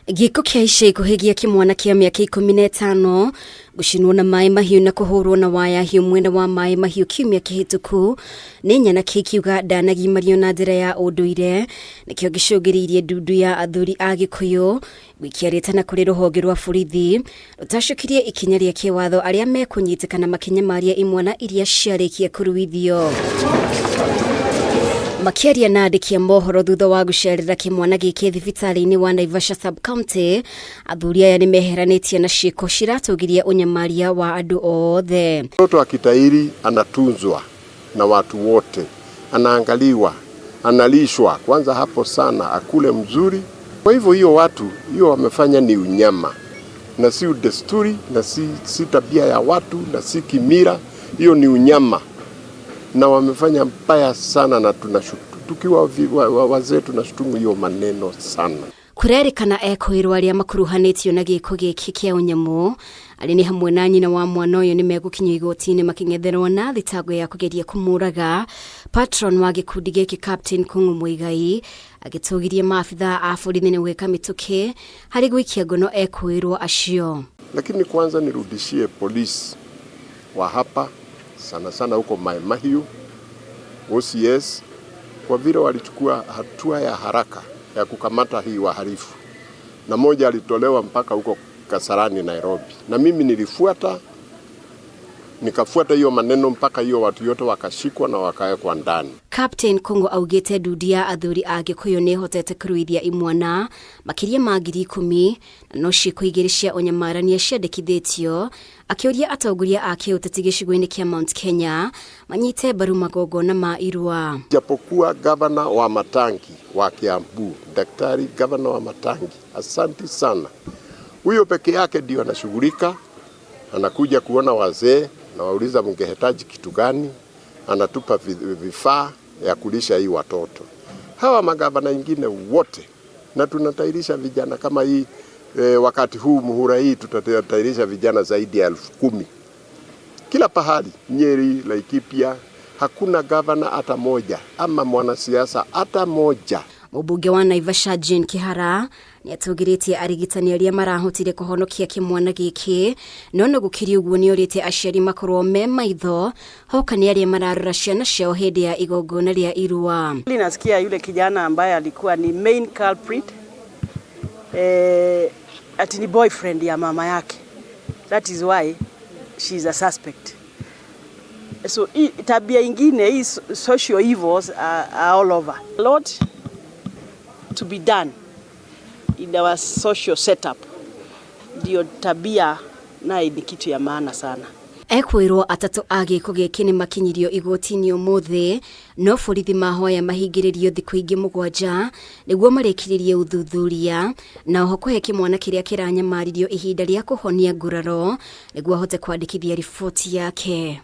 Giko kia CIIKO higia KIMWANA kia miaka 15 gushinwo na MAHIU na kuhurwo na waya hiyo mwena wa MAHIU kiumia kihituku ni nyana kikiuga ndanagimario na njira ya unduire nikio gicungiririe Ndundu ya athuri Agikuyu gwikiaritana kuri ruhonge rwa borithi rutashukirie ikinya ria kiwatho aria mekunyitikana MAKINYAMARIA IMWANA iria ciarikia kuruithio. Makiaria na andiki a mohoro thutha wa gucerera KIMWANA giki thibitari-ini wa NAIVASHA sub-county, athuri aya ni meheranitie na CIIKO ciratugiria unyamaria wa andu othe. Mtoto akitairi anatunzwa na watu wote, anaangaliwa, analishwa kwanza hapo sana, akule mzuri. Kwa hivyo hiyo watu hiyo wamefanya ni unyama na si desturi na si tabia ya watu na si kimira, hiyo ni unyama. Na wamefanya mbaya sana na tukiwa wazee tunashutumu hiyo maneno sana. Kurerikana irua aria makuruhanitio na giko giki kia unyamu ari ni hamwe na nyina wa mwana uyu ni megukinyio igoti-ini making'etherwo na thitango ya kugeria kumuraga patron wa gikundi giki Captain Kungu Muigai agitugirie maafitha a borithi ni gwika mituki hari gwikia ngono irua acio. Lakini kwanza nirudishie polisi wa hapa sana huko MAHIU, OCS, kwa vile walichukua hatua ya haraka ya kukamata hii wahalifu. Na moja alitolewa mpaka huko Kasarani Nairobi. Na mimi nikafuata hiyo maneno mpaka hiyo watu yote wakashikwa na wakawekwa ndani. Captain Kungu augite Ndundu ya athuri Agikuyu ni hotete kuruithia IMWANA makiria ma 10,000 na no CIIKO igiri cia unyamarania ciandikithitio, akiuria atongoria a kiuteti gicigo-ini kia Mount Kenya manyite mbaru magongona ma irua. Japokuwa gavana wa Matangi wa Kiambu, daktari gavana wa Matangi, asanti sana. Huyo peke yake ndio anashughulika, anakuja kuona wazee na wauliza mngehitaji kitu gani, anatupa vifaa ya kulisha hii watoto. Hawa magavana wengine wote, na tunatairisha vijana kama hii wakati huu muhula hii tutatairisha vijana zaidi ya 10,000. Kila pahali, Nyeri, Laikipia, hakuna gavana hata moja ama mwanasiasa hata moja. Mubunge wa NAIVASHA Kihara ni atugiritie arigitani aria marahotire kuhonokia KIMWANA giki no gukiri uguo ni orite aciari makorwo me maitho hoka ni aria mararora ciana ciao hindi ya igongona ria irua. Nasikia yule kijana ambaye alikuwa ni main culprit ati ni boyfriend ya mama yake. That is why she is a suspect. So tabia ingine hii social evils are all over. A lot to be done in our social setup. Dio tabia na ni kitu ya maana sana. Ekwirwo atatu agiko giki ni makinyirio igoti-ini umuthi no borithi mahoya mahingiririo thiku ingi 7 niguo marekiririe uthuthuria na oho kuhe KIMWANA kiria kiranyamaririo ihinda ria kuhonia nguraro niguo ahote kwandikithia riboti yake.